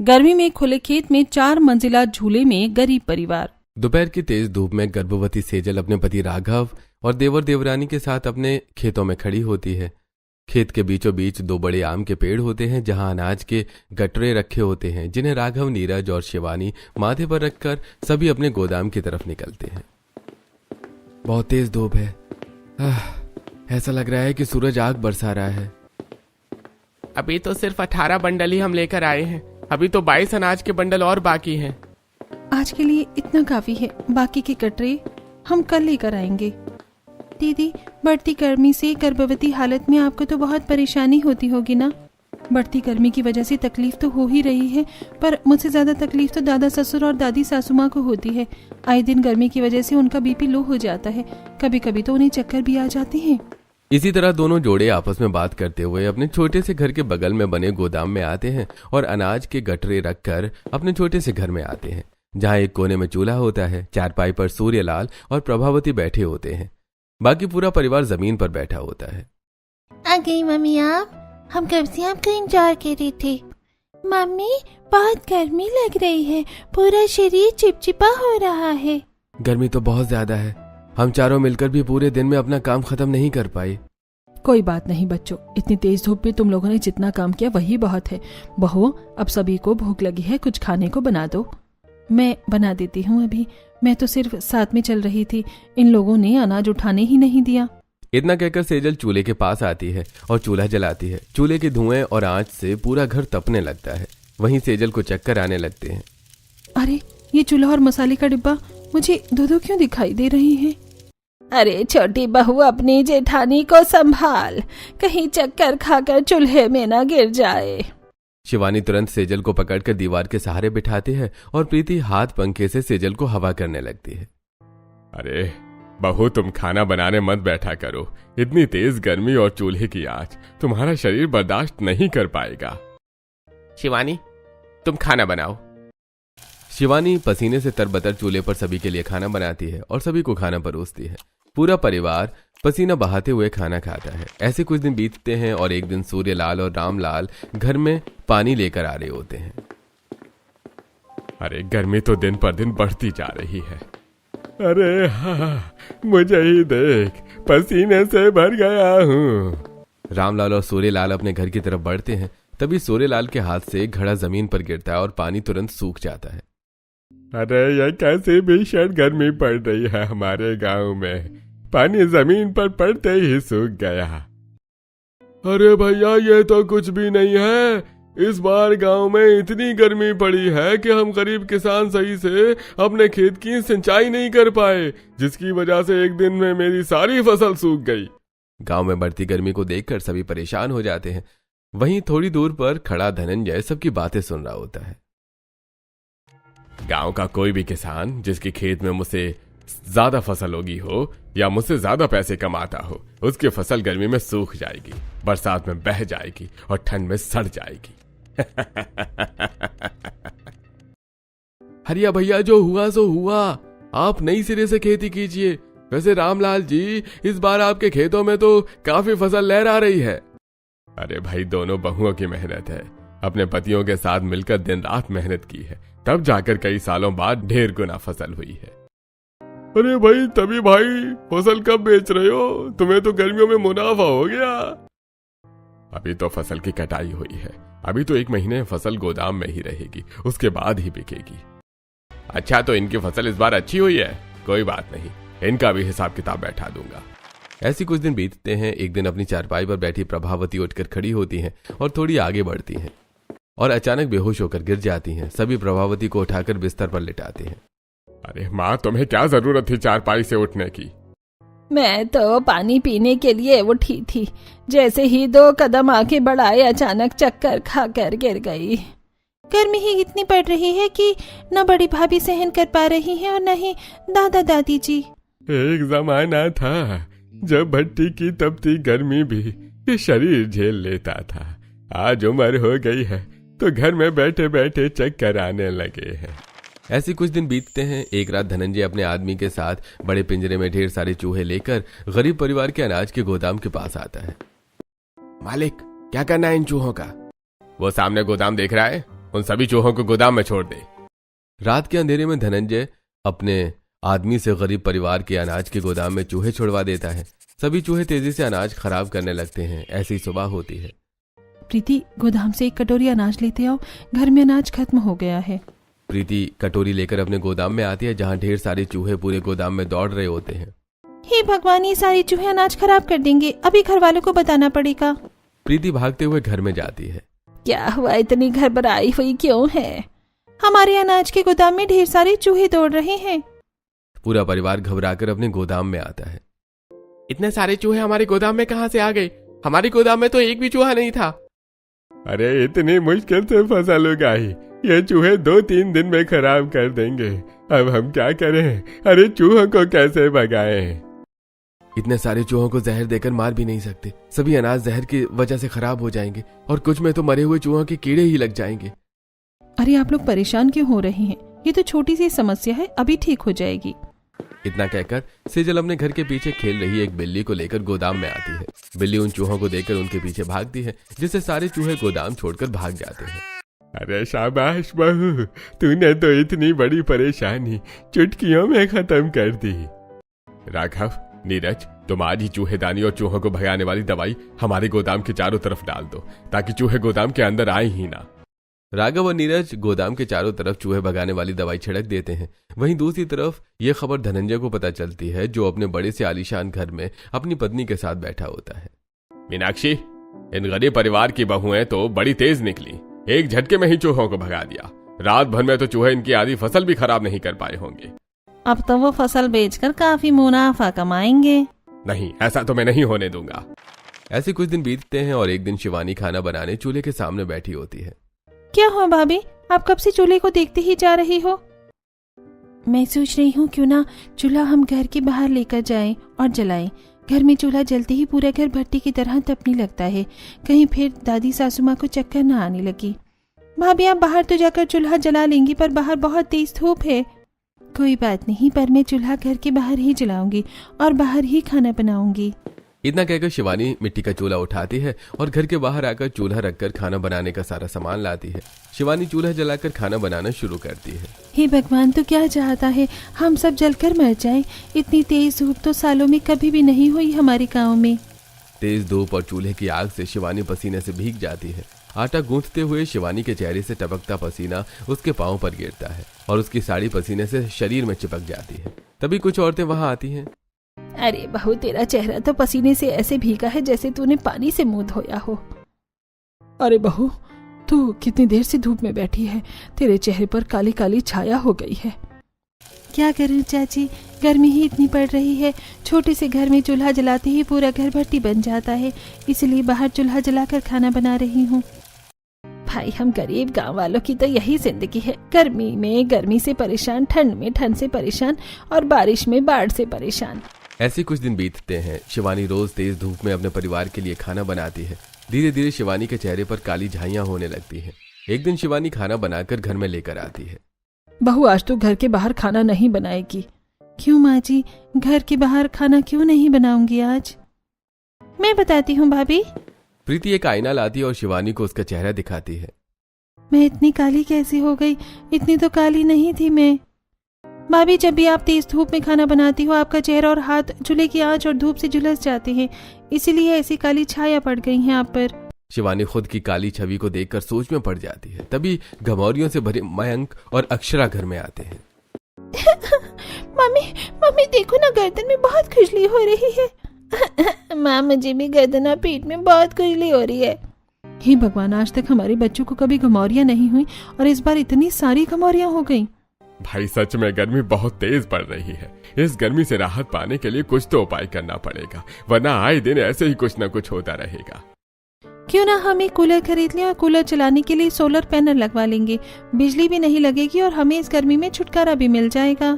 गर्मी में खुले खेत में 4 मंजिला झूले में गरीब परिवार। दोपहर की तेज धूप में गर्भवती सेजल अपने पति राघव और देवर देवरानी के साथ अपने खेतों में खड़ी होती है। खेत के बीचों बीच 2 बड़े आम के पेड़ होते हैं जहां अनाज के गटरे रखे होते हैं, जिन्हें राघव, नीरज और शिवानी माथे पर रखकर सभी अपने गोदाम की तरफ निकलते हैं। बहुत तेज धूप है। ऐसा लग रहा है कि सूरज आग बरसा रहा है। अभी तो सिर्फ 18 बंडल ही हम लेकर आए हैं। अभी तो 22 अनाज के बंडल और बाकी हैं। आज के लिए इतना काफी है, बाकी के कटरे हम कल लेकर आएंगे। दीदी, बढ़ती गर्मी से गर्भवती हालत में आपको तो बहुत परेशानी होती होगी ना। बढ़ती गर्मी की वजह से तकलीफ तो हो ही रही है, पर मुझसे ज्यादा तकलीफ तो दादा ससुर और दादी सासू माँ को होती है। आए दिन गर्मी की वजह से उनका बीपी लो हो जाता है, कभी कभी तो उन्हें चक्कर भी आ जाते हैं। इसी तरह दोनों जोड़े आपस में बात करते हुए अपने छोटे से घर के बगल में बने गोदाम में आते हैं और अनाज के गटरे रखकर अपने छोटे से घर में आते हैं, जहां एक कोने में चूल्हा होता है। चारपाई पर सूर्यलाल और प्रभावती बैठे होते हैं। बाकी पूरा परिवार जमीन पर बैठा होता है। आ गई मम्मी आप। हम कब से आपका इंतजार कर रहे थे। मम्मी, बहुत गर्मी लग रही है, पूरा शरीर चिपचिपा हो रहा है। गर्मी तो बहुत ज्यादा है, हम चारों मिलकर भी पूरे दिन में अपना काम खत्म नहीं कर पाए। कोई बात नहीं बच्चों, इतनी तेज धूप में तुम लोगों ने जितना काम किया वही बहुत है। बहू, अब सभी को भूख लगी है, कुछ खाने को बना दो। मैं बना देती हूँ अभी। मैं तो सिर्फ साथ में चल रही थी, इन लोगों ने अनाज उठाने ही नहीं दिया। इतना कहकर सेजल चूल्हे के पास आती है और चूल्हा जलाती है। चूल्हे के धुएं और आंच से पूरा घर तपने लगता है। वहीं सेजल को चक्कर आने लगते हैं। अरे, ये चूल्हा और मसाले का डिब्बा मुझे दो क्यों दिखाई दे रही है? अरे छोटी बहू, अपनी जेठानी को संभाल, कहीं चक्कर खाकर चूल्हे में न गिर जाए। शिवानी तुरंत सेजल को पकड़कर दीवार के सहारे बिठाते हैं और प्रीति हाथ पंखे से सेजल को हवा करने लगती है। अरे बहू, तुम खाना बनाने मत बैठा करो। इतनी तेज गर्मी और चूल्हे की आंच तुम्हारा शरीर बर्दाश्त नहीं कर पाएगा। शिवानी, तुम खाना बनाओ। शिवानी पसीने से तरबतर चूल्हे पर सभी के लिए खाना बनाती है और सभी को खाना परोसती है। पूरा परिवार पसीना बहाते हुए खाना खाता है। ऐसे कुछ दिन बीतते हैं और एक दिन सूर्यलाल और रामलाल घर में पानी लेकर आ रहे होते हैं। अरे गर्मी तो दिन पर दिन बढ़ती जा रही है। अरे हाँ, मुझे ही देख, पसीने से भर गया हूँ। रामलाल और सूर्यलाल अपने घर की तरफ बढ़ते हैं। तभी सूर्यलाल के हाथ से घड़ा जमीन पर गिरता है और पानी तुरंत सूख जाता है। अरे ये कैसी भीषण गर्मी पड़ रही है हमारे गांव में। पानी जमीन पर पड़ते ही सूख गया। अरे भैया, ये तो कुछ भी नहीं है। इस बार गांव में इतनी गर्मी पड़ी है कि हम गरीब किसान सही से अपने खेत की सिंचाई नहीं कर पाए, जिसकी वजह से एक दिन में मेरी सारी फसल सूख गई। गांव में बढ़ती गर्मी को देखकर सभी परेशान हो जाते हैं। वहीं थोड़ी दूर पर खड़ा धनंजय सबकी बातें सुन रहा होता है। गांव का कोई भी किसान जिसके खेत में मुझसे ज्यादा फसल होगी हो या मुझसे ज्यादा पैसे कमाता हो, उसकी फसल गर्मी में सूख जाएगी, बरसात में बह जाएगी और ठंड में सड़ जाएगी। हरिया भैया, जो हुआ सो हुआ, आप नई सिरे से खेती कीजिए। वैसे रामलाल जी, इस बार आपके खेतों में तो काफी फसल लहरा रही है। अरे भाई, दोनों बहुओं की मेहनत है। अपने पतियों के साथ मिलकर दिन रात मेहनत की है, तब जाकर कई सालों बाद ढेर गुना फसल हुई है। अरे भाई, तभी भाई फसल कब बेच रहे हो? तुम्हें तो गर्मियों में मुनाफा हो गया। अभी तो फसल की कटाई हुई है। अभी तो 1 महीने फसल गोदाम में ही रहेगी, उसके बाद ही बिकेगी। अच्छा, तो इनकी फसल इस बार अच्छी हुई है। कोई बात नहीं, इनका भी हिसाब किताब बैठा दूंगा। ऐसे कुछ दिन बीतते हैं। एक दिन अपनी चारपाई पर बैठी प्रभावती उठकर खड़ी होती हैं और थोड़ी आगे बढ़ती हैं और अचानक बेहोश होकर गिर जाती हैं। सभी प्रभावती को उठाकर बिस्तर पर लिटाते हैं। अरे माँ, तुम्हें क्या जरूरत थी चारपाई से उठने की? मैं तो पानी पीने के लिए उठी थी। जैसे ही 2 कदम आगे बढ़ाए, अचानक चक्कर खाकर गिर गई। गर्मी ही इतनी पड़ रही है कि न बड़ी भाभी सहन कर पा रही हैं और न ही दादा दादी जी। एक जमाना था जब भट्टी की तपती गर्मी भी ये शरीर झेल लेता था। आज उम्र हो गई है तो घर में बैठे बैठे चक्कर आने लगे हैं। ऐसे कुछ दिन बीतते हैं। एक रात धनंजय अपने आदमी के साथ बड़े पिंजरे में ढेर सारे चूहे लेकर गरीब परिवार के अनाज के गोदाम के पास आता है। मालिक, क्या करना है इन चूहों का? वो सामने गोदाम देख रहा है, उन सभी चूहों को गोदाम में छोड़ दे। रात के अंधेरे में धनंजय अपने आदमी से गरीब परिवार के अनाज के गोदाम में चूहे छुड़वा देता है। सभी चूहे तेजी से अनाज खराब करने लगते हैं। ऐसी सुबह होती है। प्रीति, गोदाम से एक कटोरी अनाज लेते आओ, घर में अनाज खत्म हो गया है। प्रीति कटोरी लेकर अपने गोदाम में आती है, जहां ढेर सारे चूहे पूरे गोदाम में दौड़ रहे होते हैं। हे भगवान, ये सारे चूहे अनाज खराब कर देंगे, अभी घर वालों को बताना पड़ेगा। प्रीति भागते हुए घर में जाती है। क्या हुआ, इतनी घबराई हुई क्यों है? हमारे अनाज के गोदाम में ढेर सारे चूहे दौड़ रहे हैं। पूरा परिवार घबराकर अपने गोदाम में आता है। इतने सारे चूहे हमारे गोदाम में कहाँ से आ गए? हमारी गोदाम में तो एक भी चूहा नहीं था। अरे इतनी मुश्किल से फसल उगाई, ये चूहे 2-3 दिन में खराब कर देंगे। अब हम क्या करें? अरे चूहों को कैसे भगाएं? इतने सारे चूहों को जहर देकर मार भी नहीं सकते। सभी अनाज जहर की वजह से खराब हो जाएंगे और कुछ में तो मरे हुए चूहों के कीड़े ही लग जाएंगे। अरे आप लोग परेशान क्यों हो रहे हैं? ये तो छोटी सी समस्या है, अभी ठीक हो जाएगी। इतना कहकर सेजल अपने घर के पीछे खेल रही एक बिल्ली को लेकर गोदाम में आती है। बिल्ली उन चूहों को देखकर उनके पीछे भागती है, जिससे सारे चूहे गोदाम छोड़कर भाग जाते हैं। अरे शाबाश बहू, तूने तो इतनी बड़ी परेशानी चुटकियों में खत्म कर दी। राघव, नीरज, तुम आज ही चूहेदानी और चूहों को भगाने वाली दवाई हमारे गोदाम के चारों तरफ डाल दो, ताकि चूहे गोदाम के अंदर आए ही ना। राघव और नीरज गोदाम के चारों तरफ चूहे भगाने वाली दवाई छिड़क देते हैं। वहीं दूसरी तरफ यह खबर धनंजय को पता चलती है, जो अपने बड़े से आलीशान घर में अपनी पत्नी के साथ बैठा होता है। मीनाक्षी, इन गरीब परिवार की बहुएं तो बड़ी तेज निकली, एक झटके में ही चूहों को भगा दिया। रात भर में तो चूहे इनकी आधी फसल भी खराब नहीं कर पाए होंगे। अब तो वो फसल बेचकर काफी मुनाफा कमाएंगे। नहीं, ऐसा तो मैं नहीं होने दूंगा। ऐसे कुछ दिन बीतते हैं और एक दिन शिवानी खाना बनाने चूल्हे के सामने बैठी होती है। क्या हुआ भाभी, आप कब से चूल्हे को देखते ही जा रही हो? मैं सोच रही हूँ क्यों ना चूल्हा हम घर के बाहर लेकर जाएं और जलाएं। घर में चूल्हा जलते ही पूरा घर भट्टी की तरह तपने लगता है, कहीं फिर दादी सासू माँ को चक्कर न आने लगी। भाभी, आप बाहर तो जाकर चूल्हा जला लेंगी, पर बाहर बहुत तेज धूप है। कोई बात नहीं, पर मैं चूल्हा घर के बाहर ही जलाऊंगी और बाहर ही खाना बनाऊंगी। इतना कहकर शिवानी मिट्टी का चूल्हा उठाती है और घर के बाहर आकर चूल्हा रखकर खाना बनाने का सारा सामान लाती है। शिवानी चूल्हा जलाकर खाना बनाना शुरू करती है। हे भगवान, तो क्या चाहता है हम सब जलकर मर जाएं? इतनी तेज धूप तो सालों में कभी भी नहीं हुई हमारे गांव में। तेज धूप और चूल्हे की आग से शिवानी पसीने से भीग जाती है। आटा गूंथते हुए शिवानी के चेहरे से टपकता पसीना उसके पांव पर गिरता है और उसकी साड़ी पसीने से शरीर में चिपक जाती है। तभी कुछ औरतें वहां आती हैं। अरे बहू, तेरा चेहरा तो पसीने से ऐसे भीगा है जैसे तूने पानी से मुंह धोया हो। अरे बहू, तू कितनी देर से धूप में बैठी है, तेरे चेहरे पर काली काली छाया हो गई है। क्या करूं चाची, गर्मी ही इतनी पड़ रही है। छोटे से घर में चूल्हा जलाते ही पूरा घर भट्टी बन जाता है, इसलिए बाहर चूल्हा जलाकर खाना बना रही हूँ। भाई, हम गरीब गांव वालों की तो यही जिंदगी है। गर्मी में गर्मी से परेशान, ठंड में ठंड से परेशान और बारिश में बाढ़ से परेशान। ऐसे कुछ दिन बीतते हैं। शिवानी रोज तेज धूप में अपने परिवार के लिए खाना बनाती है। धीरे धीरे शिवानी के चेहरे पर काली झाइयां होने लगती हैं। एक दिन शिवानी खाना बनाकर घर में लेकर आती है। बहू, आज तो घर के बाहर खाना नहीं बनाएगी। क्यों माँ जी, घर के बाहर खाना क्यों नहीं बनाऊंगी आज? मैं बताती हूँ भाभी। प्रीति एक आईना लाती है और शिवानी को उसका चेहरा दिखाती है। मैं इतनी काली कैसे हो गई? इतनी तो काली नहीं थी मैं। भाभी, जब भी आप तेज धूप में खाना बनाती हो, आपका चेहरा और हाथ चूल्हे की आंच और धूप से झुलस जाते हैं, इसीलिए ऐसी काली छाया पड़ गई है आप पर। शिवानी खुद की काली छवि को देखकर सोच में पड़ जाती है। तभी घमौरियों से भरे मयंक और अक्षरा घर में आते हैं। मम्मी देखो ना, गर्दन में बहुत खुजली हो रही है। माँ, मुझे भी गर्दन और पीठ में बहुत खुजली हो रही है। हे भगवान, आज तक हमारे बच्चों को कभी घमौरियां नहीं हुई और इस बार इतनी सारी घमौरियां हो गई। भाई, सच में गर्मी बहुत तेज पड़ रही है। इस गर्मी से राहत पाने के लिए कुछ तो उपाय करना पड़ेगा, वरना आए दिन ऐसे ही कुछ न कुछ होता रहेगा। क्यों ना हम एक कूलर खरीद लें और कूलर चलाने के लिए सोलर पैनल लगवा लेंगे। बिजली भी नहीं लगेगी और हमें इस गर्मी में छुटकारा भी मिल जाएगा।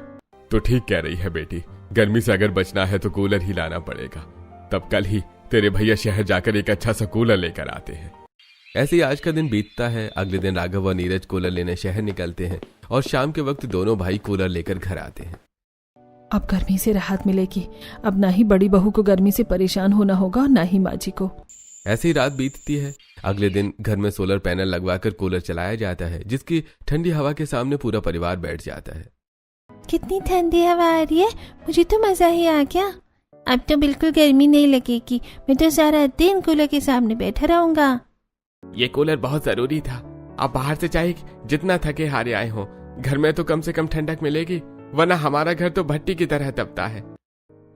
तो ठीक कह रही है बेटी, गर्मी से अगर बचना है तो कूलर ही लाना पड़ेगा। तब कल ही तेरे भैया शहर जाकर एक अच्छा सा कूलर लेकर आते हैं। ऐसे ही आज का दिन बीतता है। अगले दिन राघव और नीरज कूलर लेने शहर निकलते हैं और शाम के वक्त दोनों भाई कूलर लेकर घर आते हैं। अब गर्मी से राहत मिलेगी। अब ना ही बड़ी बहू को गर्मी से परेशान होना होगा और ना ही माँ जी को। ऐसी रात बीतती है। अगले दिन घर में सोलर पैनल लगवाकर कूलर चलाया जाता है, जिसकी ठंडी हवा के सामने पूरा परिवार बैठ जाता है। कितनी ठंडी हवा आ रही है, मुझे तो मजा ही आ गया। अब तो बिल्कुल गर्मी नहीं लगेगी, मैं तो सारा दिन कूलर के सामने बैठा रहूंगा। ये कूलर बहुत जरूरी था। आप बाहर से चाहे जितना थके हारे आए हो, घर में तो कम से कम ठंडक मिलेगी, वरना हमारा घर तो भट्टी की तरह तपता है।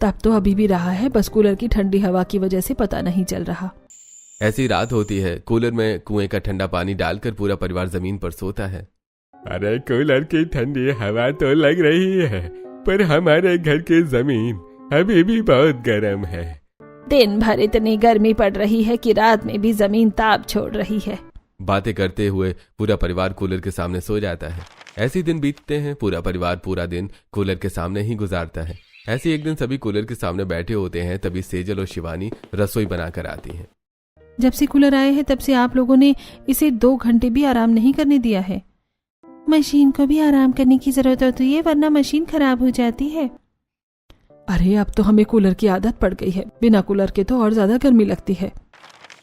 तब तो अभी भी रहा है, बस कूलर की ठंडी हवा की वजह से पता नहीं चल रहा। ऐसी रात होती है। कूलर में कुएं का ठंडा पानी डालकर पूरा परिवार जमीन पर सोता है। अरे कूलर की ठंडी हवा तो लग रही है, पर हमारे घर की जमीन अभी भी बहुत गर्म है। दिन भर इतनी गर्मी पड़ रही है कि रात में भी जमीन ताप छोड़ रही है। बातें करते हुए पूरा परिवार कूलर के सामने सो जाता है। ऐसे दिन बीतते हैं। पूरा परिवार पूरा दिन कूलर के सामने ही गुजारता है। ऐसे एक दिन सभी कूलर के सामने बैठे होते हैं, तभी सेजल और शिवानी रसोई बनाकर आती हैं। जब से कूलर आए हैं तब से आप लोगों ने इसे 2 घंटे भी आराम नहीं करने दिया है। मशीन को भी आराम करने की जरूरत होती है, वरना मशीन खराब हो जाती है। अरे अब तो हमें कूलर की आदत पड़ गई है, बिना कूलर के तो और ज्यादा गर्मी लगती है।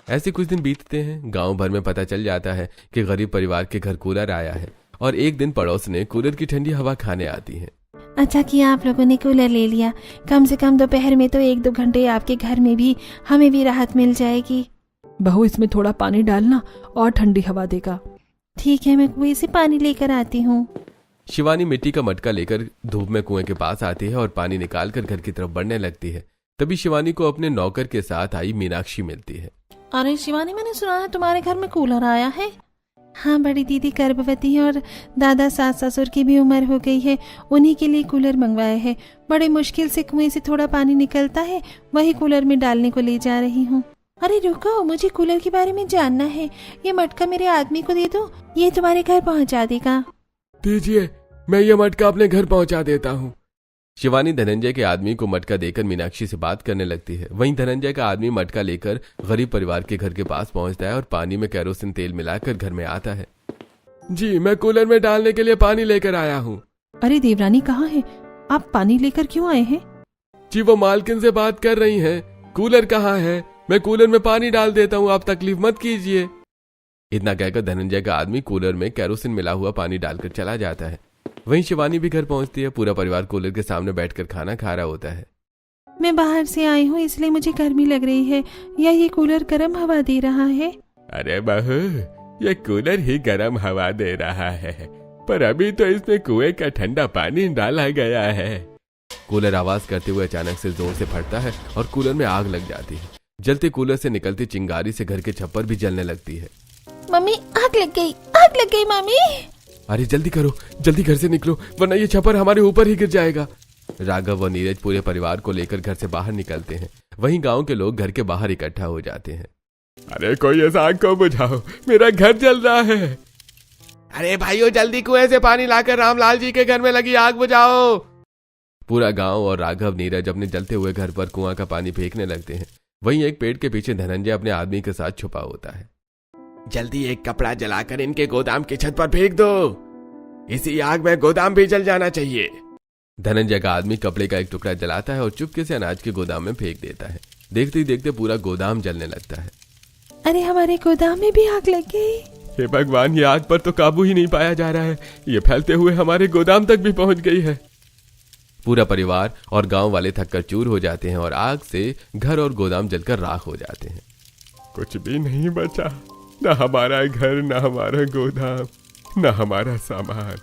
ऐसे कुछ दिन बीतते हैं। गांव भर में पता चल जाता है कि गरीब परिवार के घर कूलर आया है और एक दिन पड़ोस ने कूलर की ठंडी हवा खाने आती है। अच्छा किया आप लोगों ने कूलर ले लिया, कम से कम दोपहर में तो 1-2 घंटे आपके घर में भी हमें भी राहत मिल जाएगी। बहू, इसमें थोड़ा पानी डालना और ठंडी हवा देगा। ठीक है, मैं कुएं से पानी लेकर आती हूँ। शिवानी मिट्टी का मटका लेकर धूप में कुएं के पास आती है और पानी निकालकर घर की तरफ बढ़ने लगती है। तभी शिवानी को अपने नौकर के साथ आई मीनाक्षी मिलती है। अरे शिवानी, मैंने सुना है तुम्हारे घर में कूलर आया है। हाँ, बड़ी दीदी गर्भवती है और दादा सास ससुर की भी उम्र हो गई है, उन्हीं के लिए कूलर मंगवाया है। बड़े मुश्किल से कुएं से थोड़ा पानी निकलता है, वही कूलर में डालने को ले जा रही हूँ। अरे रुको, मुझे कूलर के बारे में जानना है। ये मटका मेरे आदमी को दे दो, ये तुम्हारे घर पहुँचा देगा। दीजिए, मैं ये मटका अपने घर पहुंचा देता हूँ। शिवानी धनंजय के आदमी को मटका देकर मीनाक्षी से बात करने लगती है। वहीं धनंजय का आदमी मटका लेकर गरीब परिवार के घर के पास पहुंचता है और पानी में केरोसिन तेल मिलाकर घर में आता है। जी, मैं कूलर में डालने के लिए पानी लेकर आया हूँ। अरे देवरानी कहाँ है? आप पानी लेकर क्यों आए हैं? जी, वो मालकिन से बात कर रही हैं। कूलर कहाँ है? मैं कूलर में पानी डाल देता हूँ, आप तकलीफ मत कीजिए। इतना कहकर धनंजय का आदमी कूलर में केरोसिन मिला हुआ पानी डालकर चला जाता है। वहीं शिवानी भी घर पहुंचती है। पूरा परिवार कूलर के सामने बैठकर खाना खा रहा होता है। मैं बाहर से आई हूँ, इसलिए मुझे गर्मी लग रही है, या ये कूलर गर्म हवा दे रहा है? अरे बहू, ये कूलर ही गर्म हवा दे रहा है, पर अभी तो इसमें कुएं का ठंडा पानी डाला गया है। कूलर आवाज करते हुए अचानक से जोर से फटता है और कूलर में आग लग जाती है। जलते कूलर से निकलती चिंगारी से घर के छप्पर भी जलने लगती है। मम्मी, आग लग गई, आग लग गई मम्मी। अरे जल्दी करो, जल्दी घर से निकलो, वरना ये छप्पर हमारे ऊपर ही गिर जाएगा। राघव व नीरज पूरे परिवार को लेकर घर से बाहर निकलते हैं। वहीं गांव के लोग घर के बाहर इकट्ठा हो जाते हैं। अरे कोई इस आग को बुझाओ, मेरा घर जल रहा है। अरे भाइयों, जल्दी कुएं से पानी लाकर रामलाल जी के घर में लगी आग बुझाओ। पूरा गांव और राघव नीरज अपने जलते हुए घर पर कुआं का पानी फेंकने लगते हैं। वहीं एक पेड़ के पीछे धनंजय अपने आदमी के साथ छुपा होता है। जल्दी एक कपड़ा जलाकर इनके गोदाम की छत पर फेंक दो, इसी आग में गोदाम भी जल जाना चाहिए। धनंजय का आदमी कपड़े का एक टुकड़ा जलाता है और चुपके से अनाज के गोदाम में फेंक देता है। देखते ही देखते पूरा गोदाम जलने लगता है। अरे हमारे गोदाम में भी आग लग गई। हे भगवान, ये आग पर तो काबू ही नहीं पाया जा रहा है, ये फैलते हुए हमारे गोदाम तक भी पहुंच गई है। पूरा परिवार और गांव वाले थककर चूर हो जाते हैं और आग से घर और गोदाम जलकर राख हो जाते हैं। कुछ भी नहीं बचा, न हमारा घर, न हमारा गोदाम, न हमारा सामान।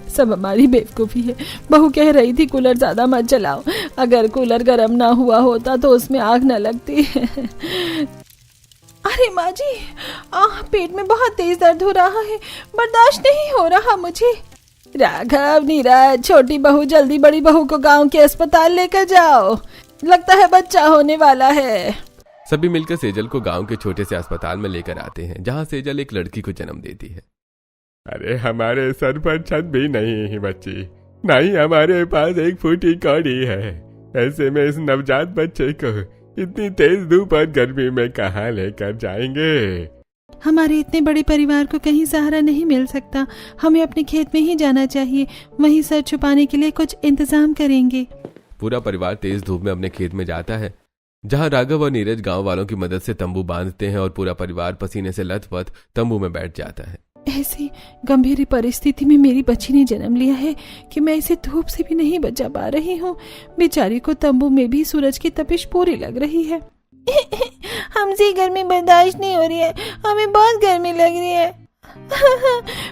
सब हमारी बेवकूफी है। बहू कह रही थी कूलर ज्यादा मत चलाओ, अगर कूलर गर्म ना हुआ होता तो उसमें आग न लगती। अरे माँ जी, पेट में बहुत तेज दर्द हो रहा है, बर्दाश्त नहीं हो रहा मुझे। राघव, नीरज, छोटी बहू, जल्दी बड़ी बहू को गांव के अस्पताल लेकर जाओ, लगता है बच्चा होने वाला है। सभी मिलकर सेजल को गांव के छोटे से अस्पताल में लेकर आते हैं, जहां सेजल एक लड़की को जन्म देती है। अरे हमारे सर पर छत भी नहीं बची, ना ही हमारे पास एक फूटी कौड़ी है। ऐसे में इस नवजात बच्चे को इतनी तेज धूप और गर्मी में कहाँ लेकर जाएंगे? हमारे इतने बड़े परिवार को कहीं सहारा नहीं मिल सकता, हमें अपने खेत में ही जाना चाहिए, वहीं सर छुपाने के लिए कुछ इंतजाम करेंगे। पूरा परिवार तेज धूप में अपने खेत में जाता है। जहां राघव और नीरज गांव वालों की मदद से तंबू बांधते हैं और पूरा परिवार पसीने से लथपथ तंबू में बैठ जाता है। ऐसी गंभीर परिस्थिति में मेरी बच्ची ने जन्म लिया है कि मैं इसे धूप से भी नहीं बचा पा रही हूँ। बेचारी को तंबू में भी सूरज की तपिश पूरी लग रही है। हमसे गर्मी बर्दाश्त नहीं हो रही है, हमें बहुत गर्मी लग रही है।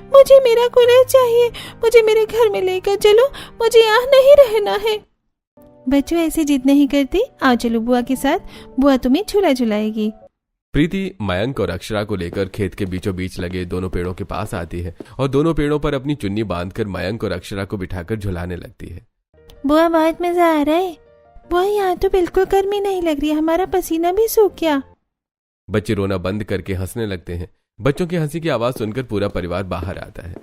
मुझे मेरा कूलर चाहिए, मुझे मेरे घर में लेकर चलो, मुझे यहाँ नहीं रहना है। बच्चों ऐसे जिद नहीं करती, आओ चलो बुआ के साथ, बुआ तुम्हें झूला झुलाएगी। प्रीति मयंक और अक्षरा को लेकर खेत के बीचों बीच लगे दोनों पेड़ों के पास आती है और दोनों पेड़ों पर अपनी चुन्नी बांधकर मयंक और अक्षरा को बिठाकर झुलाने लगती है। बुआ बहुत मजा आ रहा है। बुआ यहाँ तो बिल्कुल गर्मी नहीं लग रही, हमारा पसीना भी सूख गया। बच्चे रोना बंद करके हंसने लगते हैं। बच्चों की हंसी की आवाज सुनकर पूरा परिवार बाहर आता है।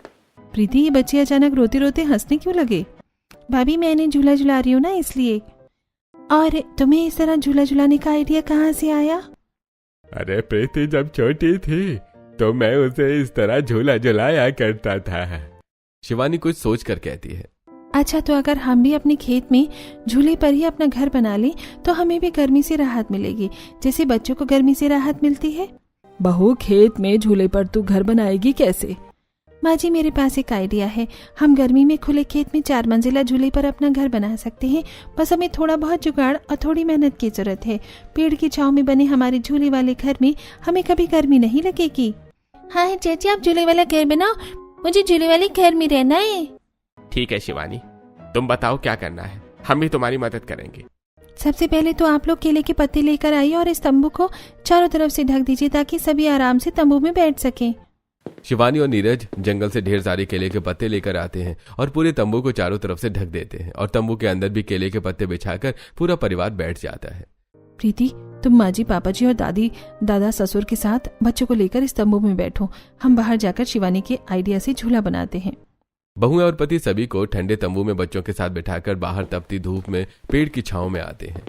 प्रीति, ये बच्चे अचानक रोते रोते हंसने क्यों लगे? भाभी मैंने झूला झुला रही हूँ ना इसलिए। और तुम्हें इस तरह झूला झुलाने का आइडिया कहाँ से आया? अरे प्रीति जब छोटी थी तो मैं उसे इस तरह झूला झुलाया करता था। शिवानी कुछ सोच कर कहती है। अच्छा, तो अगर हम भी अपने खेत में झूले पर ही अपना घर बना लें तो हमें भी गर्मी से राहत मिलेगी, जैसे बच्चों को गर्मी से राहत मिलती है। बहू, खेत में झूले पर तू घर बनाएगी कैसे? माँ जी, मेरे पास एक आइडिया है। हम गर्मी में खुले खेत में 4 मंजिला झूले पर अपना घर बना सकते हैं। बस हमें थोड़ा बहुत जुगाड़ और थोड़ी मेहनत की जरूरत है। पेड़ की छांव में बने हमारे झूले वाले घर में हमें कभी गर्मी नहीं लगेगी। हाँ चाची, आप झूले वाला घर बनाओ, मुझे झूले वाले घर में रहना है। ठीक है शिवानी, तुम बताओ क्या करना है, हम भी तुम्हारी मदद करेंगे। सबसे पहले तो आप लोग केले के पत्ते लेकर आइए और इस तंबू को चारों तरफ से ढक दीजिए ताकि सभी आराम से तंबू में बैठ सकें। शिवानी और नीरज जंगल से ढेर सारे केले के पत्ते लेकर आते हैं और पूरे तंबू को चारों तरफ से ढक देते हैं और तंबू के अंदर भी केले के पत्ते बिछाकर पूरा परिवार बैठ जाता है। प्रीति, तुम माँ जी, पापा जी और दादी दादा ससुर के साथ बच्चों को लेकर इस तंबू में बैठो। हम बाहर जाकर शिवानी के आइडिया से झूला बनाते हैं। बहुएं और पति सभी को ठंडे तंबू में बच्चों के साथ बिठाकर बाहर तपती धूप में पेड़ की छांव में आते हैं।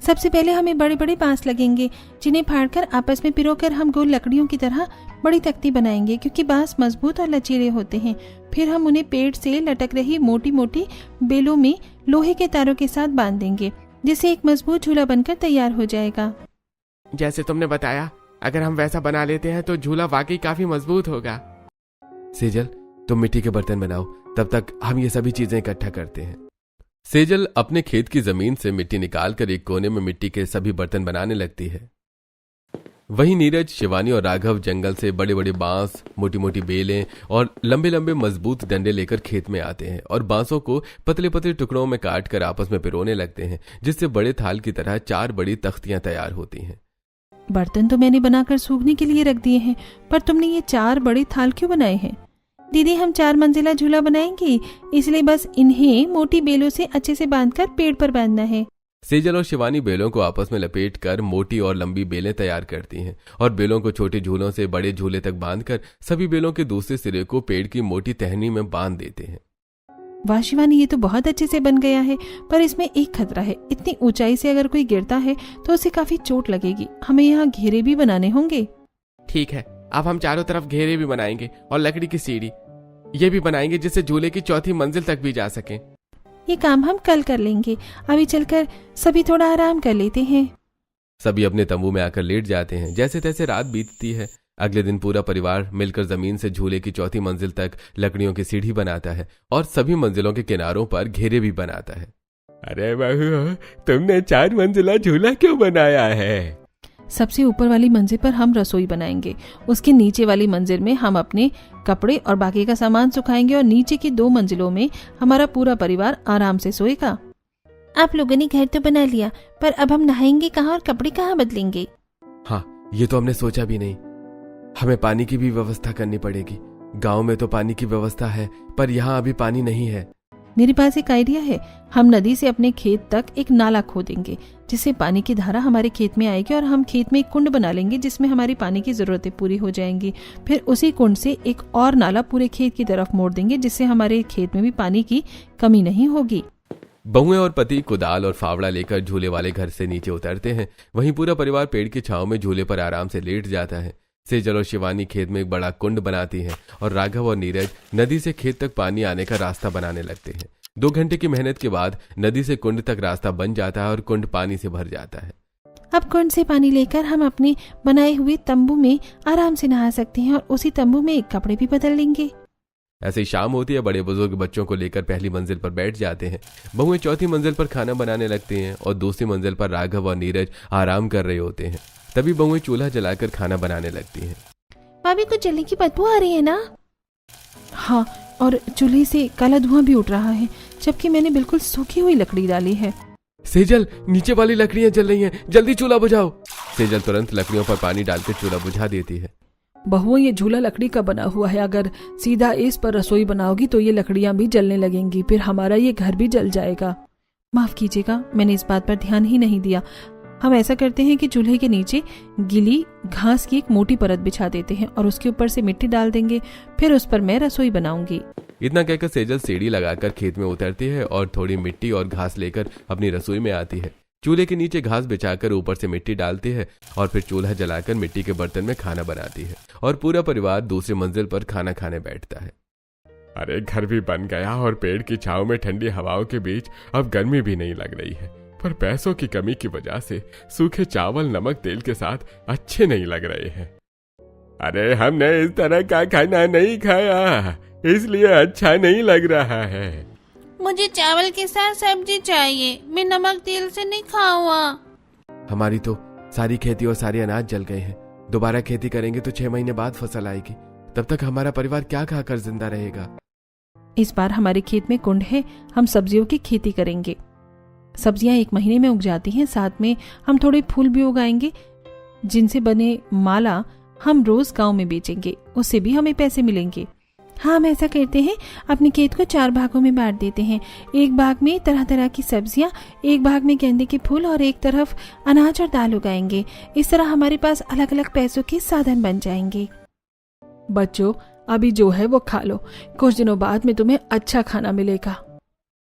सबसे पहले हमें बड़े बड़े बांस लगेंगे, जिन्हें फाड़कर आपस में पिरोकर हम गोल लकड़ियों की तरह बड़ी तख्ती बनाएंगे, क्योंकि बांस मजबूत और लचीले होते हैं। फिर हम उन्हें पेड़ से लटक रही मोटी मोटी बेलों में लोहे के तारों के साथ बांध देंगे, जिससे एक मजबूत झूला बनकर तैयार हो जाएगा। जैसे तुमने बताया, अगर हम वैसा बना लेते हैं तो झूला वाकई काफी मजबूत होगा। सेजल, तुम मिट्टी के बर्तन बनाओ, तब तक हम ये सभी चीजें इकट्ठा करते हैं। सेजल अपने खेत की जमीन से मिट्टी निकालकर एक कोने में मिट्टी के सभी बर्तन बनाने लगती है। वहीं नीरज, शिवानी और राघव जंगल से बड़े बड़े बांस, मोटी मोटी बेलें और लंबे लंबे मजबूत डंडे लेकर खेत में आते हैं और बांसों को पतले पतले टुकड़ों में काट कर आपस में पिरोने लगते हैं, जिससे बड़े थाल की तरह 4 बड़ी तख्तियां तैयार होती हैं। बर्तन तो मैंने बनाकर सूखने के लिए रख दिए हैं, पर तुमने ये 4 बड़े थाल क्यों बनाए हैं? दीदी, हम 4 मंजिला झूला बनाएंगे, इसलिए बस इन्हें मोटी बेलों से अच्छे से बांधकर पेड़ पर बांधना है। सेजल और शिवानी बेलों को आपस में लपेटकर मोटी और लंबी बेलें तैयार करती हैं और बेलों को छोटे झूलों से बड़े झूले तक बांधकर सभी बेलों के दूसरे सिरे को पेड़ की मोटी टहनी में बांध देते हैं। वाह शिवानी, ये तो बहुत अच्छे से बन गया है, पर इसमें एक खतरा है। इतनी ऊंचाई से अगर कोई गिरता है तो उसे काफी चोट लगेगी। हमें यहाँ घेरे भी बनाने होंगे। ठीक है, अब हम चारों तरफ घेरे भी बनाएंगे और लकड़ी की सीढ़ी ये भी बनाएंगे, जिससे झूले की 4थी मंजिल तक भी जा सके। ये काम हम कल कर लेंगे, अभी चलकर सभी थोड़ा आराम कर लेते हैं। सभी अपने तंबू में आकर लेट जाते हैं। जैसे तैसे रात बीतती है। अगले दिन पूरा परिवार मिलकर जमीन से झूले की 4थी मंजिल तक लकड़ियों की सीढ़ी बनाता है और सभी मंजिलों के किनारों पर घेरे भी बनाता है। अरे बहू, तुमने 4 मंजिला झूला क्यों बनाया है? सबसे ऊपर वाली मंजिल पर हम रसोई बनाएंगे, उसके नीचे वाली मंजिल में हम अपने कपड़े और बाकी का सामान सुखाएंगे और नीचे की 2 मंजिलों में हमारा पूरा परिवार आराम से सोएगा। आप लोगों ने घर तो बना लिया, पर अब हम नहाएंगे कहाँ और कपड़े कहाँ बदलेंगे? हाँ, ये तो हमने सोचा भी नहीं। हमें पानी की भी व्यवस्था करनी पड़ेगी। गांव में तो पानी की व्यवस्था है, पर यहाँ अभी पानी नहीं है। मेरे पास एक आइडिया है। हम नदी से अपने खेत तक एक नाला खोदेंगे, जिससे पानी की धारा हमारे खेत में आएगी और हम खेत में एक कुंड बना लेंगे, जिसमें हमारी पानी की जरूरतें पूरी हो जाएंगी। फिर उसी कुंड से एक और नाला पूरे खेत की तरफ मोड़ देंगे, जिससे हमारे खेत में भी पानी की कमी नहीं होगी। बहुएं और पति कुदाल और फावड़ा लेकर झूले वाले घर से नीचे उतरते हैं। वहीं पूरा परिवार पेड़ की छांव में झूले पर आराम से लेट जाता है। सेजल और शिवानी खेत में एक बड़ा कुंड बनाती हैं और राघव और नीरज नदी से खेत तक पानी आने का रास्ता बनाने लगते हैं। 2 घंटे की मेहनत के बाद नदी से कुंड तक रास्ता बन जाता है और कुंड पानी से भर जाता है। अब कुंड से पानी लेकर हम अपने बनाए हुए तंबू में आराम से नहा सकते हैं और उसी तंबू में एक कपड़े भी बदल लेंगे। ऐसे ही शाम होती है, बड़े बुजुर्ग बच्चों को लेकर पहली मंजिल पर बैठ जाते हैं। बहुएं चौथी मंजिल पर खाना बनाने लगती हैं और दूसरी मंजिल पर राघव और नीरज आराम कर रहे होते हैं। तभी बहुएं चूल्हा जलाकर खाना बनाने लगती हैं। भाभी कुछ जलने की बदबू आ रही है ना? हाँ, और चूल्हे से काला धुआं भी उठ रहा है, जबकि मैंने बिल्कुल सूखी हुई लकड़ी डाली है। सेजल, नीचे वाली लकड़ियां जल रही हैं, जल्दी चूल्हा बुझाओ। सेजल तुरंत लकड़ियों पर पानी डालकर चूल्हा बुझा देती है। बहुओं, ये झूला लकड़ी का बना हुआ है, अगर सीधा इस पर रसोई बनाओगी तो ये लकड़ियां भी जलने लगेंगी, फिर हमारा ये घर भी जल जाएगा। माफ कीजिएगा, मैंने इस बात पर ध्यान ही नहीं दिया। हम ऐसा करते हैं कि चूल्हे के नीचे गीली घास की एक मोटी परत बिछा देते हैं और उसके ऊपर से मिट्टी डाल देंगे, फिर उस पर मैं रसोई बनाऊंगी। इतना कहकर सेजल सीढ़ी लगाकर खेत में उतरती है और थोड़ी मिट्टी और घास लेकर अपनी रसोई में आती है। चूल्हे के नीचे घास बिछाकर ऊपर से मिट्टी डालती है और फिर चूल्हा जलाकर मिट्टी के बर्तन में खाना बनाती है और पूरा परिवार दूसरी मंजिल पर खाना खाने बैठता है। अरे घर भी बन गया और पेड़ की छांव में ठंडी हवाओं के बीच अब गर्मी भी नहीं लग रही है, पर पैसों की कमी की वजह से सूखे चावल नमक तेल के साथ अच्छे नहीं लग रहे हैं। अरे हमने इस तरह का खाना नहीं खाया, इसलिए अच्छा नहीं लग रहा है। मुझे चावल के साथ सब्जी चाहिए, मैं नमक तेल से नहीं खाऊंगा। हमारी तो सारी खेती और सारे अनाज जल गए हैं। दोबारा खेती करेंगे तो 6 महीने बाद फसल आएगी, तब तक हमारा परिवार क्या खाकर जिंदा रहेगा। इस बार हमारे खेत में कुंड है, हम सब्जियों की खेती करेंगे। सब्जियां 1 महीने में उग जाती हैं, साथ में हम थोड़े फूल भी उगाएंगे, जिनसे बने माला हम रोज गांव में बेचेंगे, उससे भी हमें पैसे मिलेंगे। हाँ, हम ऐसा करते हैं, अपने खेत को 4 भागों में बांट देते हैं। एक भाग में तरह तरह की सब्जियां, एक भाग में गेंदे के फूल और एक तरफ अनाज और दाल उगाएंगे। इस तरह हमारे पास अलग अलग पैसों के साधन बन जाएंगे। बच्चों, अभी जो है वो खा लो, कुछ दिनों बाद में तुम्हें अच्छा खाना मिलेगा।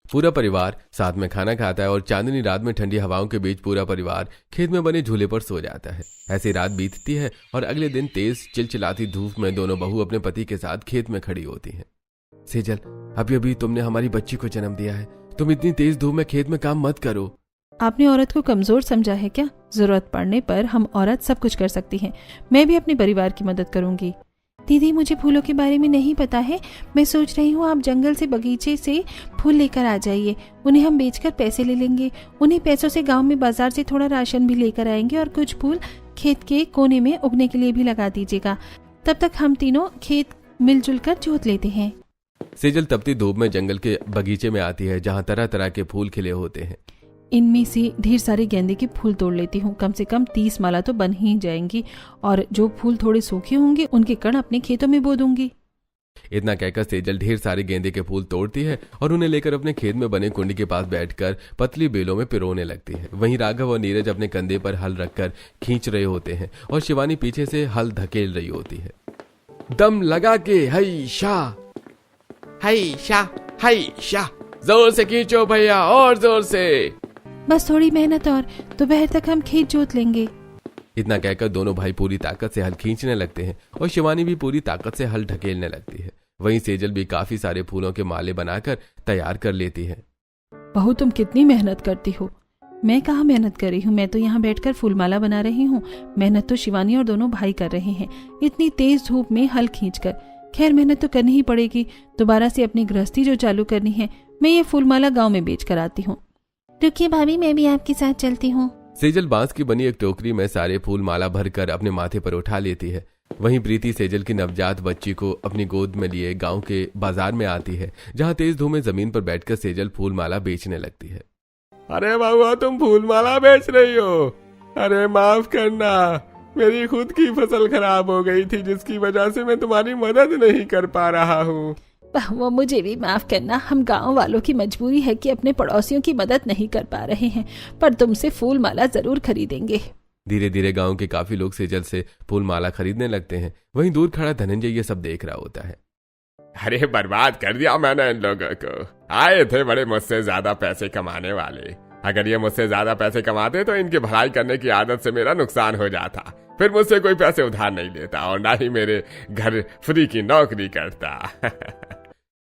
पूरा परिवार साथ में खाना खाता है और चांदनी रात में ठंडी हवाओं के बीच पूरा परिवार खेत में बने झूले पर सो जाता है। ऐसी रात बीतती है और अगले दिन तेज चिलचिलाती धूप में दोनों बहू अपने पति के साथ खेत में खड़ी होती हैं। सेजल, अभी अभी तुमने हमारी बच्ची को जन्म दिया है, तुम इतनी तेज धूप में खेत में काम मत करो। आपने औरत को कमजोर समझा है क्या? जरूरत पड़ने पर हम औरत सब कुछ कर सकती हैं। मैं भी अपने परिवार की मदद करूंगी। दीदी, मुझे फूलों के बारे में नहीं पता है, मैं सोच रही हूँ आप जंगल से बगीचे से फूल लेकर आ जाइए, उन्हें हम बेचकर पैसे ले लेंगे। उन्हीं पैसों से गांव में बाजार से थोड़ा राशन भी लेकर आएंगे और कुछ फूल खेत के कोने में उगने के लिए भी लगा दीजिएगा। तब तक हम तीनों खेत मिलजुल कर जोत लेते हैं। सेजल तपती धूप में जंगल के बगीचे में आती है, जहाँ तरह तरह के फूल खिले होते हैं। इनमें से ढेर सारे गेंदे के फूल तोड़ लेती हूँ, कम से कम 30 माला तो बन ही जाएंगी, और जो फूल थोड़े सूखे होंगे उनके कण अपने खेतों में बो दूंगी। इतना कहकर सेजल ढेर सारे गेंदे के फूल तोड़ती है और उन्हें लेकर अपने खेत में बने कुंडी के पास बैठकर पतली बेलों में पिरोने लगती है। वहीं राघव और नीरज अपने कंधे पर हल रखकर खींच रहे होते हैं और शिवानी पीछे से हल धकेल रही होती है। दम लगा के हई शाह, हई शाह, हई शाह, जोर से खींचो भैया, और जोर से। बस थोड़ी मेहनत और दोपहर तक हम खेत जोत लेंगे। इतना कहकर दोनों भाई पूरी ताकत से हल खींचने लगते हैं और शिवानी भी पूरी ताकत से हल ढकेलने लगती है। वहीं सेजल भी काफी सारे फूलों के माले बनाकर तैयार कर लेती है। बहू, तुम कितनी मेहनत करती हो। मैं कहाँ मेहनत कर रही हूँ, मैं तो यहाँ बैठकर फूलमाला बना रही हूँ। मेहनत तो शिवानी और दोनों भाई कर रहे हैं, इतनी तेज धूप में हल खींचकर। खैर, मेहनत तो करनी ही पड़ेगी, दोबारा से अपनी गृहस्थी जो चालू करनी है। मैं ये फूलमाला गाँव में बेच कर आती हूँ। रुकिए भाभी, मैं भी आपके साथ चलती हूँ। सेजल बांस की बनी एक टोकरी में सारे फूल माला भरकर अपने माथे पर उठा लेती है। वहीं प्रीति सेजल की नवजात बच्ची को अपनी गोद में लिए गांव के बाजार में आती है, जहां तेज धूप में जमीन पर बैठकर सेजल फूल माला बेचने लगती है। अरे बाबा, तुम फूल माला बेच रही हो? अरे माफ करना, मेरी खुद की फसल खराब हो गई थी, जिसकी वजह से मैं तुम्हारी मदद नहीं कर पा रहा हूँ। वो मुझे भी माफ करना, हम गांव वालों की मजबूरी है कि अपने पड़ोसियों की मदद नहीं कर पा रहे हैं, पर तुमसे फूल माला जरूर खरीदेंगे। धीरे धीरे गांव के काफी लोग सेजल से फूल माला खरीदने लगते हैं। वहीं दूर खड़ा धनंजय ये सब देख रहा होता है। अरे बर्बाद कर दिया मैंने इन लोगों को। आए थे बड़े मुझसे ज्यादा पैसे कमाने वाले, अगर ये मुझसे ज्यादा पैसे कमाते तो इनकी भलाई करने की आदत से मेरा नुकसान हो जाता, फिर मुझसे कोई पैसे उधार नहीं लेता और ना ही मेरे घर फ्री की नौकरी करता।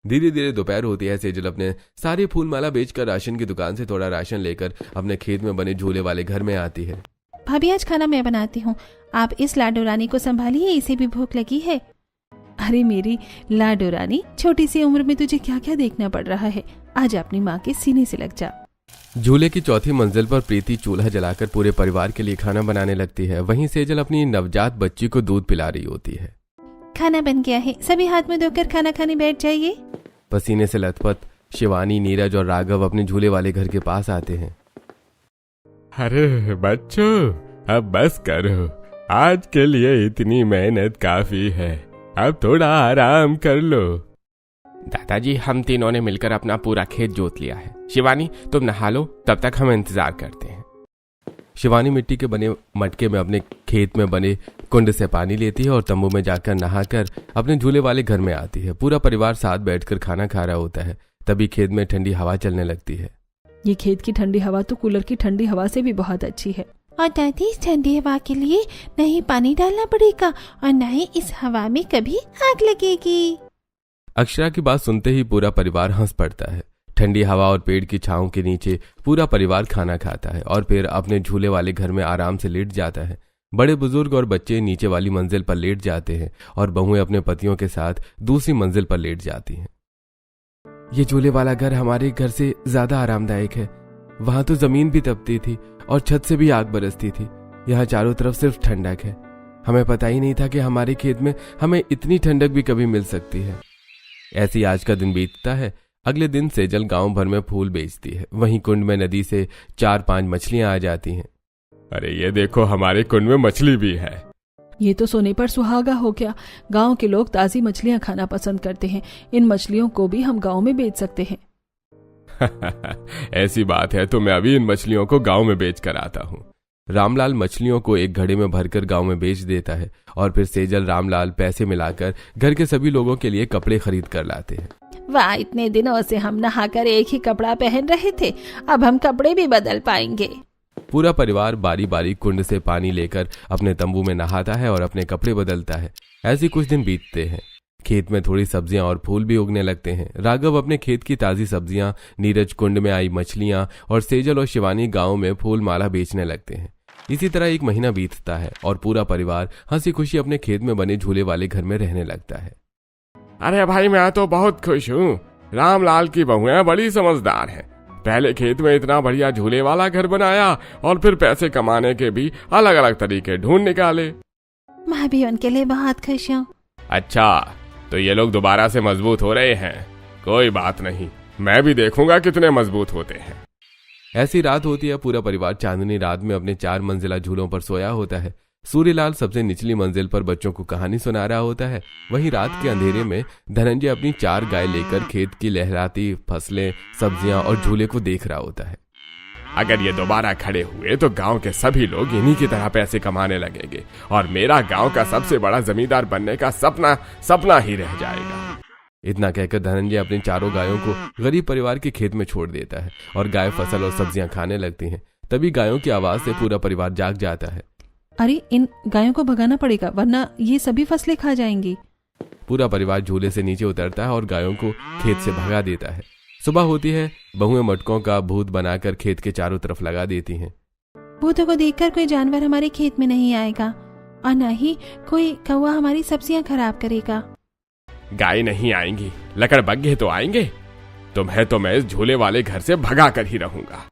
धीरे धीरे दोपहर होती है। सेजल अपने सारे फूल माला बेचकर राशन की दुकान से थोड़ा राशन लेकर अपने खेत में बने झूले वाले घर में आती है। भाभी आज खाना मैं बनाती हूँ, आप इस लाडो रानी को संभालिए, इसे भी भूख लगी है। अरे मेरी लाडो रानी, छोटी सी उम्र में तुझे क्या क्या देखना पड़ रहा है, आज अपनी माँ के सीने से लग जा। झूले की चौथी मंजिल पर प्रीति चूल्हा जलाकर पूरे परिवार के लिए खाना बनाने लगती है। वहीं सेजल अपनी नवजात बच्ची को दूध पिला रही होती है। खाना बन गया है, सभी हाथ मुंह धोकर खाना खाने बैठ जाइए। पसीने से लथपथ शिवानी, नीरज और राघव अपने झूले वाले घर के पास आते हैं। अरे बच्चों, अब बस करो, आज के लिए इतनी मेहनत काफी है, अब थोड़ा आराम कर लो। दादाजी, हम तीनों ने मिलकर अपना पूरा खेत जोत लिया है। शिवानी, तुम नहा लो, तब तक हम इंतजार करते हैं। शिवानी मिट्टी के बने मटके में अपने खेत में बने कुंड से पानी लेती है और तंबू में जाकर नहाकर अपने झूले वाले घर में आती है। पूरा परिवार साथ बैठकर खाना खा रहा होता है। तभी खेत में ठंडी हवा चलने लगती है। ये खेत की ठंडी हवा तो कूलर की ठंडी हवा से भी बहुत अच्छी है। और दादी, इस ठंडी हवा के लिए न ही पानी डालना पड़ेगा और न ही इस हवा में कभी आग लगेगी। अक्षरा की बात सुनते ही पूरा परिवार हंस पड़ता है। ठंडी हवा और पेड़ की छांव के नीचे पूरा परिवार खाना खाता है और फिर अपने झूले वाले घर में आराम से लेट जाता है। बड़े बुजुर्ग और बच्चे नीचे वाली मंजिल पर लेट जाते हैं और बहुएं अपने पतियों के साथ दूसरी मंजिल पर लेट जाती हैं। ये झूले वाला घर हमारे घर से ज्यादा आरामदायक है। वहां तो जमीन भी तपती थी और छत से भी आग बरसती थी। यहाँ चारों तरफ सिर्फ ठंडक है। हमें पता ही नहीं था कि हमारे खेत में हमें इतनी ठंडक भी कभी मिल सकती है। ऐसी आज का दिन बीतता है। अगले दिन सेजल गांव भर में फूल बेचती है। वहीं कुंड में नदी से 4-5 मछलियां आ जाती हैं। अरे ये देखो, हमारे कुंड में मछली भी है। ये तो सोने पर सुहागा हो गया। गांव के लोग ताजी मछलियां खाना पसंद करते हैं। इन मछलियों को भी हम गांव में बेच सकते हैं। ऐसी बात है तो मैं अभी इन मछलियों को गांव में बेच कर आता हूँ। रामलाल मछलियों को एक घड़े में भरकर गांव में बेच देता है और फिर सेजल रामलाल पैसे मिलाकर घर के सभी लोगों के लिए कपड़े खरीद कर लाते हैं। वाह, इतने दिनों से हम नहाकर एक ही कपड़ा पहन रहे थे, अब हम कपड़े भी बदल पाएंगे। पूरा परिवार बारी बारी कुंड से पानी लेकर अपने तंबू में नहाता है और अपने कपड़े बदलता है। ऐसे कुछ दिन बीतते हैं। खेत में थोड़ी सब्जियां और फूल भी उगने लगते हैं। राघव अपने खेत की ताजी सब्जियां, नीरज कुंड में आई मछलियां और सेजल और शिवानी गांव में फूल माला बेचने लगते हैं। इसी तरह एक महीना बीतता है और पूरा परिवार हंसी खुशी अपने खेत में बने झूले वाले घर में रहने लगता है। अरे भाई, मैं तो बहुत खुश हूँ। रामलाल की बहुएं बड़ी समझदार हैं। पहले खेत में इतना बढ़िया झूले वाला घर बनाया और फिर पैसे कमाने के भी अलग अलग तरीके ढूंढ निकाले। मैं भी उनके लिए बहुत खुश हूँ। अच्छा, तो ये लोग दोबारा से मजबूत हो रहे हैं। कोई बात नहीं, मैं भी देखूंगा कितने मजबूत होते हैं। ऐसी रात होती है। पूरा परिवार चांदनी रात में अपने 4 मंजिला झूलों पर सोया होता है। सूर्यलाल सबसे निचली मंजिल पर बच्चों को कहानी सुना रहा होता है। वहीं रात के अंधेरे में धनंजय अपनी 4 गाय लेकर खेत की लहराती फसलें, सब्जियां और झूले को देख रहा होता है। अगर ये दोबारा खड़े हुए तो गांव के सभी लोग इन्हीं की तरह पैसे कमाने लगेंगे और मेरा गांव का सबसे बड़ा जमींदार बनने का सपना ही रह जाएगा। इतना कहकर धनंजय अपनी 4 गायों को गरीब परिवार के खेत में छोड़ देता है और गाय फसल और सब्जियां खाने लगती हैं। तभी गायों की आवाज से पूरा परिवार जाग जाता है। अरे, इन गायों को भगाना पड़ेगा वरना ये सभी फसलें खा जाएंगी। पूरा परिवार झूले से नीचे उतरता है और गायों को खेत से भगा देता है। सुबह होती है। बहुएं मटकों का भूत बनाकर खेत के चारों तरफ लगा देती हैं। भूतों को देखकर कोई जानवर हमारे खेत में नहीं आएगा और न ही कोई कौवा हमारी सब्जियां खराब करेगा। गाय नहीं आएंगी, लकड़बग्घे तो आएंगे। तुम्हें तो मैं इस झूले वाले घर से भगा कर ही रहूंगा।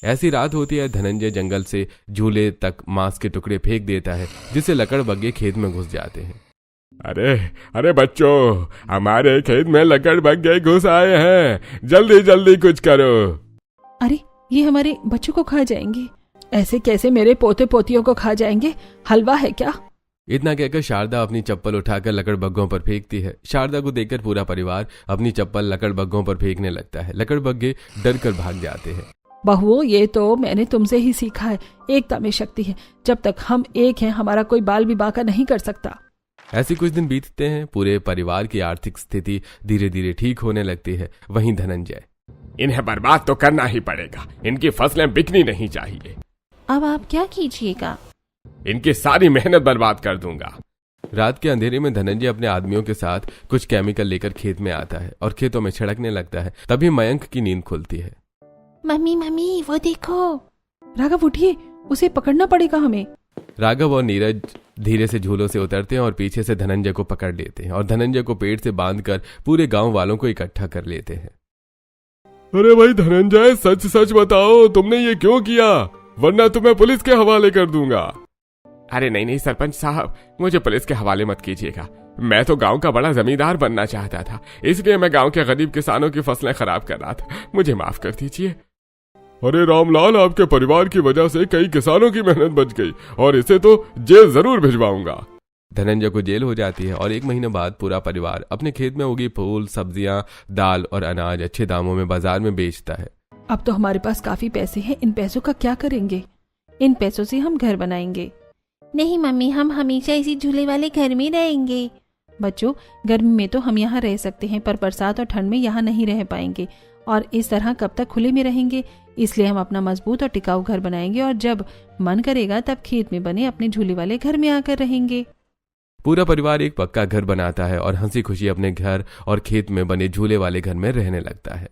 ऐसी रात होती है। धनंजय जंगल से झूले तक मांस के टुकड़े फेंक देता है, जिससे लकड़बग्घे खेत में घुस जाते हैं। अरे बच्चों, हमारे खेत में लकड़बग्घे घुस आए हैं, जल्दी जल्दी कुछ करो। अरे, ये हमारे बच्चों को खा जाएंगे। ऐसे कैसे मेरे पोते पोतियों को खा जाएंगे? हलवा है क्या? इतना कहकर शारदा अपनी चप्पल उठाकर लकड़बग्घों पर फेंकती है। शारदा को देखकर पूरा परिवार अपनी चप्पल लकड़बग्घों पर फेंकने लगता है। लकड़बग्घे डर कर भाग जाते हैं। बहुओं, ये तो मैंने तुमसे ही सीखा है। एकता में शक्ति है। जब तक हम एक हैं, हमारा कोई बाल भी बांका नहीं कर सकता। ऐसे कुछ दिन बीतते हैं। पूरे परिवार की आर्थिक स्थिति धीरे धीरे ठीक होने लगती है। वहीं धनंजय, इन्हें बर्बाद तो करना ही पड़ेगा। इनकी फसलें बिकनी नहीं चाहिए। अब आप क्या कीजिएगा? इनकी सारी मेहनत बर्बाद कर दूंगा। रात के अंधेरे में धनंजय अपने आदमियों के साथ कुछ केमिकल लेकर खेत में आता है और खेतों में छिड़कने लगता है। तभी मयंक की नींद खुलती है। मम्मी, वो देखो। राघव, उठिए, उसे पकड़ना पड़ेगा हमें। राघव और नीरज धीरे से झूलों से उतरते हैं और पीछे से धनंजय को पकड़ लेते हैं और धनंजय को पेड़ से बांधकर पूरे गांव वालों को इकट्ठा कर लेते हैं। अरे भाई धनंजय, सच सच बताओ, तुमने ये क्यों किया? वरना तुम्हें पुलिस के हवाले कर दूंगा। अरे नहीं नहीं सरपंच साहब, मुझे पुलिस के हवाले मत कीजिएगा। मैं तो गांव का बड़ा जमींदार बनना चाहता था, इसलिए मैं गांव के गरीब किसानों की फसलें खराब कर रहा था। मुझे माफ कर दीजिए। अरे रामलाल, आपके परिवार की वजह से कई किसानों की मेहनत बच गई और इसे तो जेल जरूर भिजवाऊंगा। धनंजय को जेल हो जाती है और 1 महीने बाद पूरा परिवार अपने खेत में उगी फूल, सब्जियां, दाल और अनाज अच्छे दामों में बाजार में बेचता है। अब तो हमारे पास काफी पैसे हैं, इन पैसों का क्या करेंगे? इन पैसों से हम घर बनाएंगे। नहीं मम्मी, हम हमेशा इसी झूले वाले घर में रहेंगे। बच्चों, गर्मी में तो हम यहाँ रह सकते हैं, पर बरसात और ठंड में यहाँ नहीं रह पाएंगे और इस तरह कब तक खुले में रहेंगे। इसलिए हम अपना मजबूत और टिकाऊ घर बनाएंगे और जब मन करेगा तब खेत में बने अपने झूले वाले घर में आकर रहेंगे। पूरा परिवार एक पक्का घर बनाता है और हंसी खुशी अपने घर और खेत में बने झूले वाले घर में रहने लगता है।